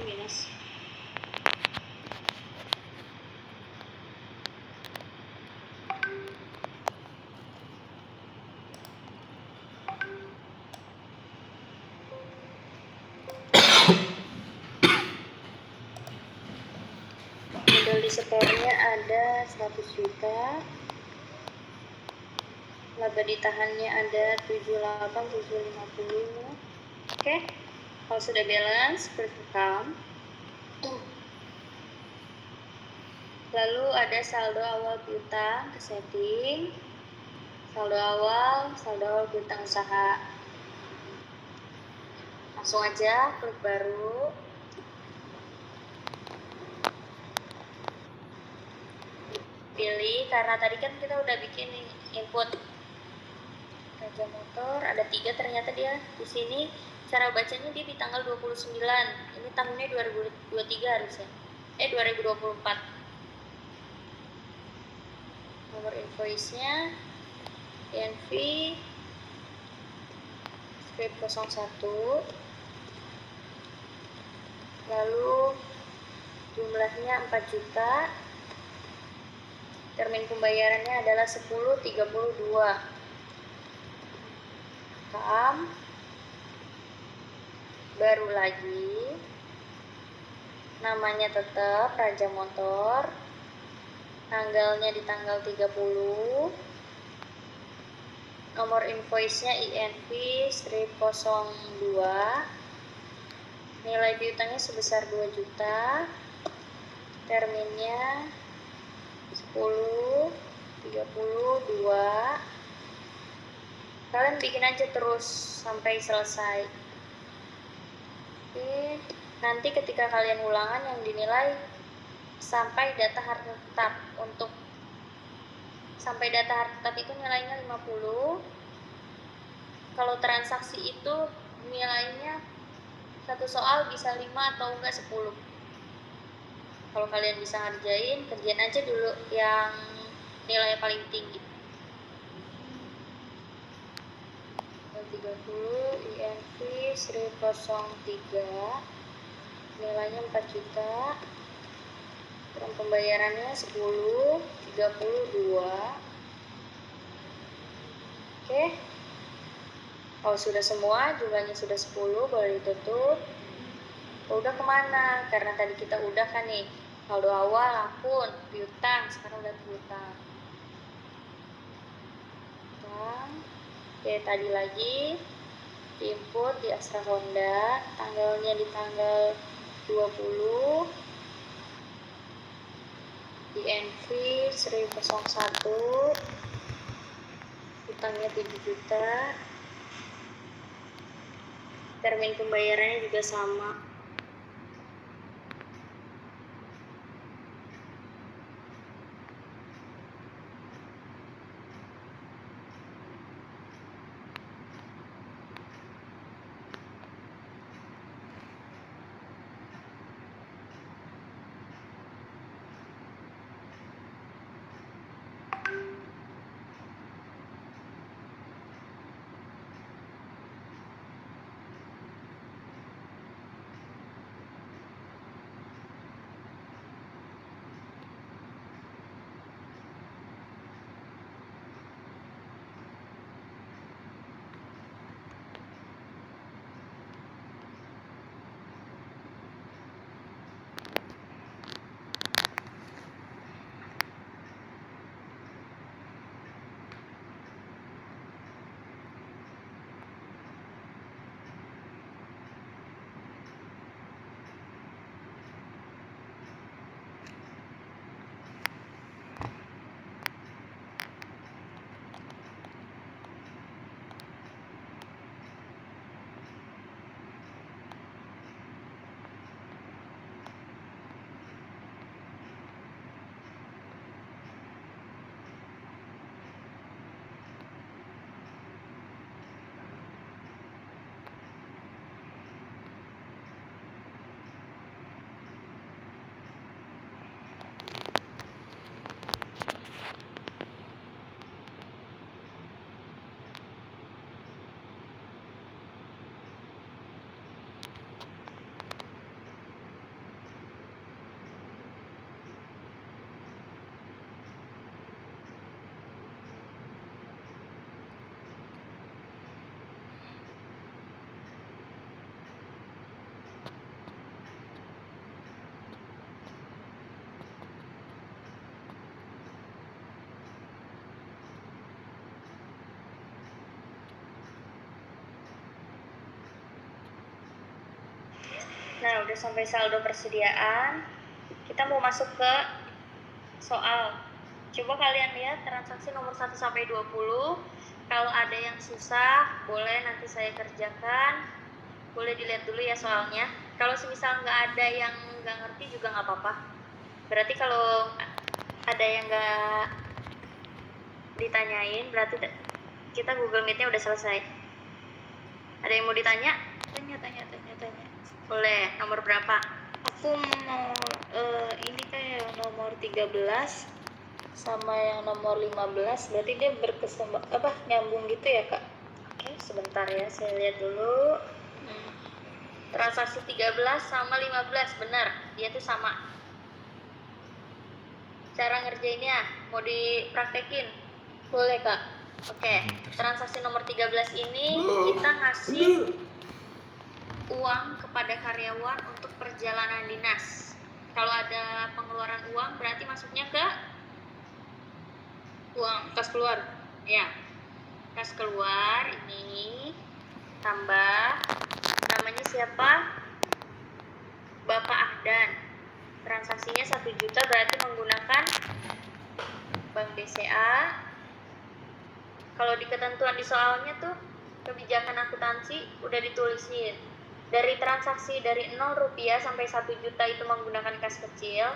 minus. Modal disetornya ada 100 juta. Laba ditahannya ada 78.750. Oke. Kalau sudah balance, berrekam. Lalu ada saldo awal piutang ke setting. Saldo awal piutang usaha. Langsung aja klik baru. Pilih, karena tadi kan kita udah bikin input Raja Motor, ada 3 ternyata dia di sini. Cara bacanya dia di tanggal 29. Ini tahunnya 2023 harusnya. 2024. Nomor invoice-nya INV script 01. Lalu jumlahnya 4 juta. Termin pembayarannya adalah 10.32. Baru lagi, namanya tetap Raja Motor, tanggalnya di tanggal 30, nomor invoice-nya INV strip 02, nilai piutangnya sebesar 2 juta, terminnya 10.32. Kalian bikin aja terus sampai selesai. Oke, nanti ketika kalian ulangan yang dinilai sampai data harta tetap, untuk sampai data harta tetap itu nilainya 50. Kalau transaksi itu nilainya satu soal bisa 5 atau enggak 10. Kalau kalian bisa ngerjain, kerjain aja dulu yang nilai paling tinggi. 30 INV 1003, nilainya 4 juta, dan pembayarannya 10.32. Oke, kalau sudah semua, jumlahnya sudah 10, boleh ditutup. Udah kemana? Karena tadi kita udah kan nih, saldo awal, akun, piutang, sekarang udah piutang. Oke, tadi lagi input di Astra Honda, tanggalnya di tanggal 20, INV 1001, utangnya 7 juta, termin pembayarannya juga sama. Nah, udah sampai saldo persediaan. Kita mau masuk ke soal. Coba kalian lihat transaksi nomor 1 sampai 20. Kalau ada yang susah, boleh nanti saya kerjakan. Boleh dilihat dulu ya soalnya. Kalau semisal nggak ada yang nggak ngerti juga nggak apa-apa. Berarti kalau ada yang nggak ditanyain, berarti kita Google Meet-nya udah selesai. Ada yang mau ditanya? Tanya. Boleh, nomor berapa? Aku mau ini kayak nomor 13 sama yang nomor 15, berarti dia nyambung gitu ya, Kak? Oke, sebentar ya, saya lihat dulu. Transaksi 13 sama 15, benar, dia tuh sama. Cara ngerjainnya, mau dipraktekin? Boleh, Kak. Oke, transaksi nomor 13 ini kita ngasih uang kepada karyawan untuk perjalanan dinas. Kalau ada pengeluaran uang berarti masuknya ke uang kas keluar. Ya. Kas keluar ini tambah namanya siapa? Bapak Ahdan. Transaksinya 1 juta berarti menggunakan Bank BCA. Kalau di ketentuan di soalnya tuh kebijakan akuntansi udah ditulisin. Dari transaksi dari 0 rupiah sampai 1 juta itu menggunakan kas kecil,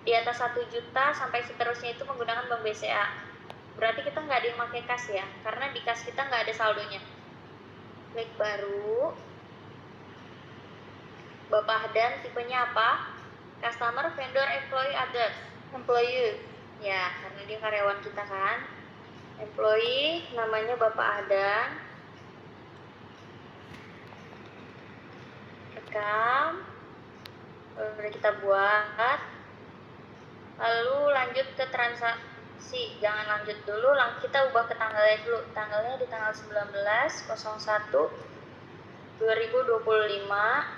di atas 1 juta sampai seterusnya itu menggunakan Bank BCA. Berarti kita nggak ada yang pakai kas ya, karena di kas kita nggak ada saldonya. Klik baru. Bapak Ahdan tipenya apa? Customer, vendor, employee, others. Employee. Ya, karena dia karyawan kita kan. Employee namanya Bapak Ahdan. Rekam, udah kita buat, lalu lanjut ke transaksi. Jangan lanjut dulu, kita ubah ke tanggalnya dulu. Tanggalnya di tanggal 19/01/2025.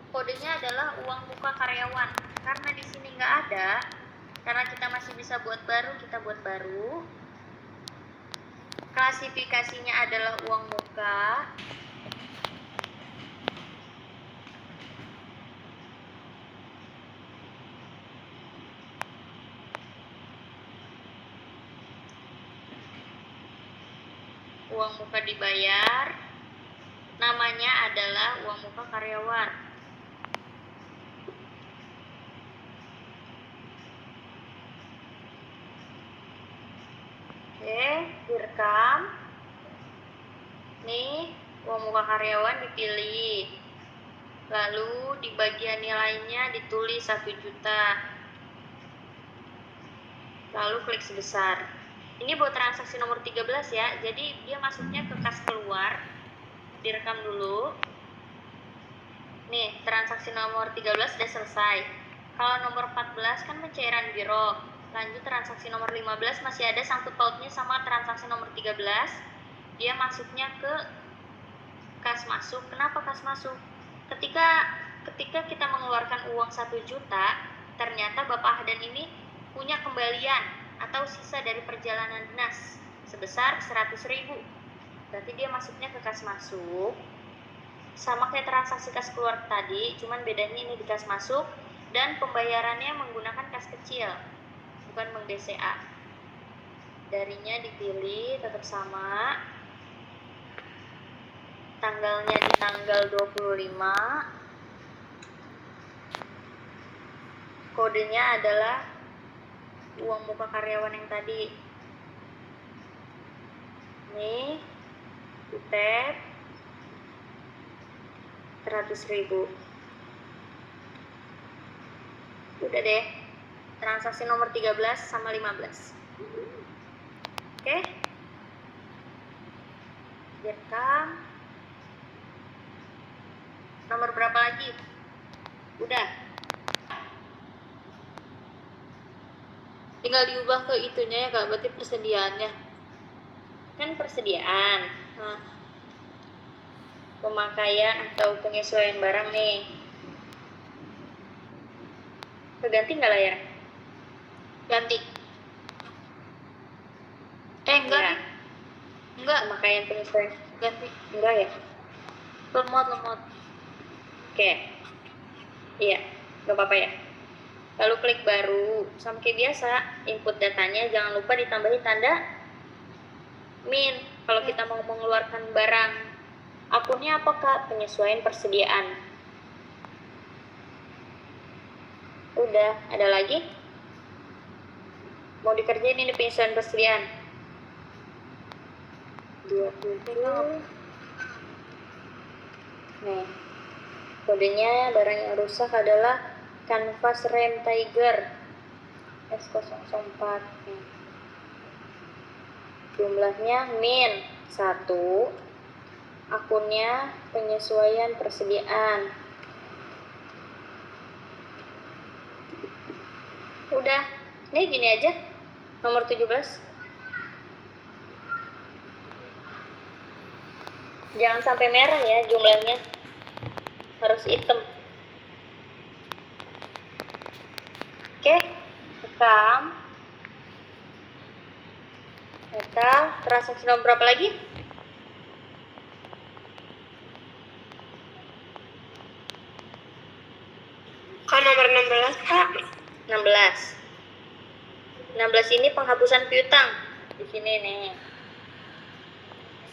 Kodenya adalah uang muka karyawan. Karena di sini nggak ada, karena kita masih bisa buat baru, kita buat baru. Klasifikasinya adalah uang muka. Uang muka dibayar, namanya adalah uang muka karyawan. Oke, direkam. Nih, uang muka karyawan dipilih. Lalu di bagian nilainya ditulis 1 juta. Lalu klik sebesar. Ini buat transaksi nomor 13 ya, jadi dia masuknya ke kas keluar. Direkam dulu. Nih, transaksi nomor 13 sudah selesai. Kalau nomor 14 kan pencairan biro. Lanjut transaksi nomor 15 masih ada sangkut pautnya sama transaksi nomor 13. Dia masuknya ke kas masuk. Kenapa kas masuk? Ketika kita mengeluarkan uang 1 juta, ternyata Bapak Ahdan ini punya kembalian atau sisa dari perjalanan dinas sebesar 100.000. Berarti dia masuknya ke kas masuk. Sama kayak transaksi kas keluar tadi, cuman bedanya ini di kas masuk dan pembayarannya menggunakan kas kecil, bukan Bank BCA. Darinya dipilih tetap sama. Tanggalnya di tanggal 25. Kodenya adalah uang muka karyawan yang tadi. Nih, tab 100.000. Udah deh. Transaksi nomor 13 sama 15. Oke? Direkam. Nomor berapa lagi? Udah. Tinggal diubah ke itunya ya Kak, berarti persediaannya. Kan persediaan. Nah, pemakaian atau penyesuaian barang nih. Keganti nggak layar? Ganti. Enggak. Enggak. Pemakaian penyesuaian. Ganti. Enggak ya? Lemot. Oke. Iya, nggak apa-apa ya. Lalu klik baru, sama kayak biasa, input datanya jangan lupa ditambahin tanda min kalau kita mau mengeluarkan barang. Akunnya apa Kak? Penyesuaian persediaan. Udah, ada lagi? Mau dikerjain ini penyesuaian persediaan. 27. Nih, kodenya barang yang rusak adalah kanvas rem Tiger S004. Jumlahnya min 1. Akunnya penyesuaian persediaan. Udah, ini gini aja. Nomor 17. Jangan sampai merah ya jumlahnya. Harus hitam. Oke, rekam. Data transaksi nomor berapa lagi? Kan nomor 16 Kak. 16. 16 ini penghapusan piutang. Di sini nih.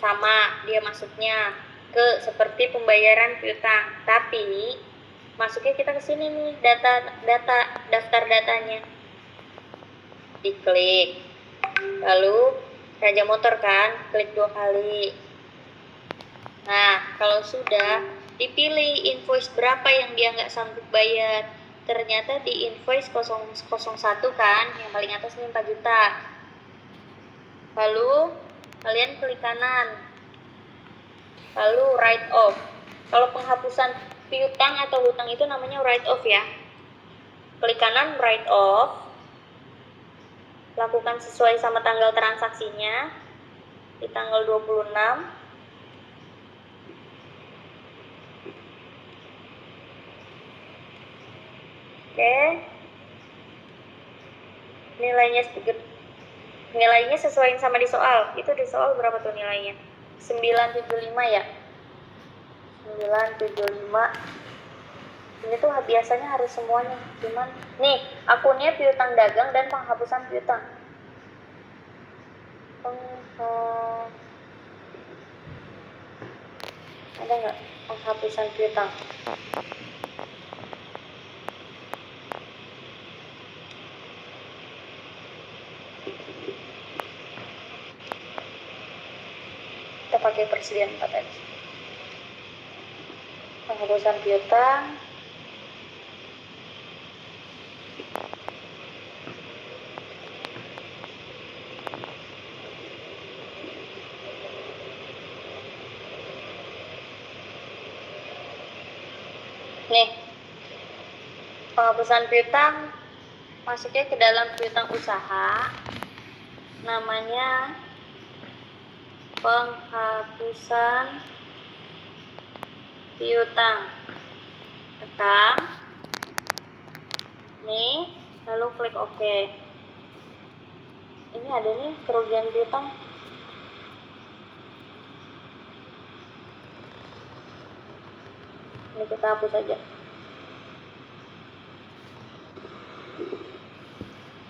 Sama dia masuknya ke seperti pembayaran piutang, tapi masuknya kita ke sini nih, daftar datanya. Diklik. Lalu raja motor kan, klik 2 kali. Nah, kalau sudah dipilih invoice berapa yang dia nggak sanggup bayar. Ternyata di invoice 001 kan, yang paling atas ini 4 juta. Lalu kalian klik kanan. Lalu write off. Kalau penghapusan piutang atau hutang itu namanya write off ya. Klik kanan write off. Lakukan sesuai sama tanggal transaksinya. Di tanggal 26. Oke. Nilainya sesuai sama di soal. Itu di soal berapa tuh nilainya? 975 ya. 975. Ini tuh biasanya harus semuanya. Cuman nih, akunnya piutang dagang dan penghapusan piutang. Ada nggak penghapusan piutang? Kita pakai persediaan 4 aja. Penghapusan piutang. Nih, penghapusan piutang masuknya ke dalam piutang usaha. Namanya penghapusan piutang. Rekam. Nih, lalu klik OK. Ini ada nih kerugian piutang. Ini kita hapus aja.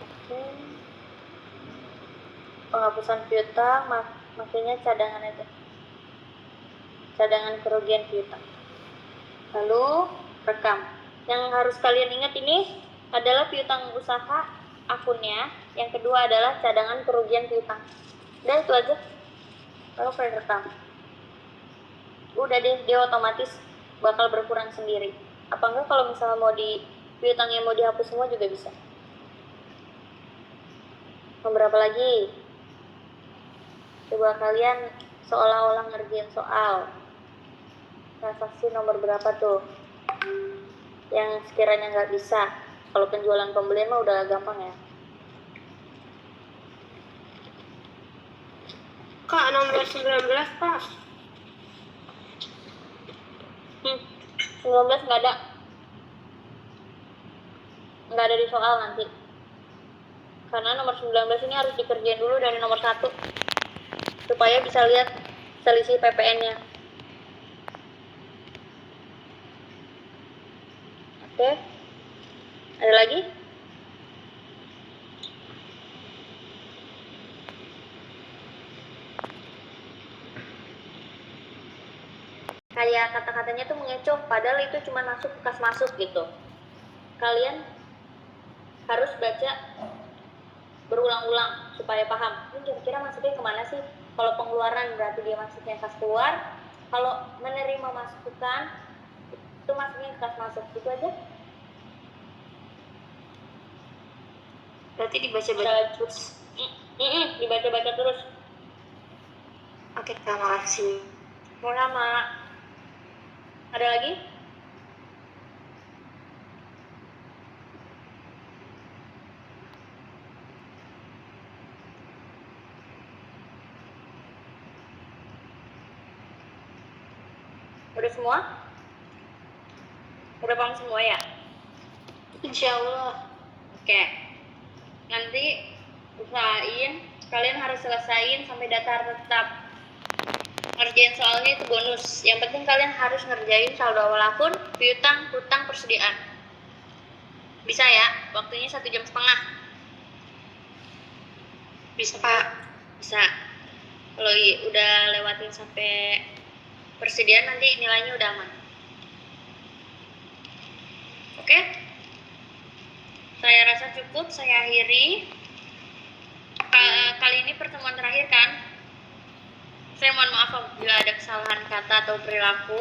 Oke. Penghapusan piutang, makanya cadangan aja. Cadangan kerugian piutang. Lalu rekam. Yang harus kalian ingat ini adalah piutang usaha akunnya. Yang kedua adalah cadangan kerugian piutang. Udah itu aja. Lalu kalian rekam. Udah deh, dia otomatis bakal berkurang sendiri. Apa enggak kalau misalnya mau piutangnya mau dihapus semua juga bisa. Berapa lagi? Coba kalian seolah-olah ngerjain soal. Transaksi nomor berapa tuh? Yang sekiranya nggak bisa. Kalau penjualan pembelian mah udah gampang ya. Kak, nomor 19 Kak. 19 nggak ada. Nggak ada di soal nanti. Karena nomor 19 ini harus dikerjain dulu dari nomor 1. Supaya bisa lihat selisih PPN-nya. Oke. Ada lagi? Kayak kata-katanya tuh mengecoh, padahal itu cuma bekas masuk gitu. Kalian harus baca berulang-ulang supaya paham. Ini kira-kira maksudnya kemana sih? Kalau pengeluaran berarti dia masuknya kas keluar. Kalau menerima masukan itu masuknya kas masuk. Itu aja. Berarti dibaca-baca terus. Dibaca-baca terus. Oke, terima kasih. Sama. Ada lagi? Udah semua? Udah paham semua ya? Insya Allah. Oke. Nanti usahain kalian harus selesaiin sampai data tetap. Ngerjain soalnya itu bonus. Yang penting kalian harus ngerjain saldo awal akun, piutang, hutang, persediaan. Bisa ya? Waktunya 1,5 jam. Bisa, Pak. Bisa. Kalau udah lewatin sampai persediaan nanti nilainya udah aman. Oke? Saya rasa cukup, saya akhiri. Kali ini pertemuan terakhir kan? Saya mohon maaf apabila ada kesalahan kata atau perilaku.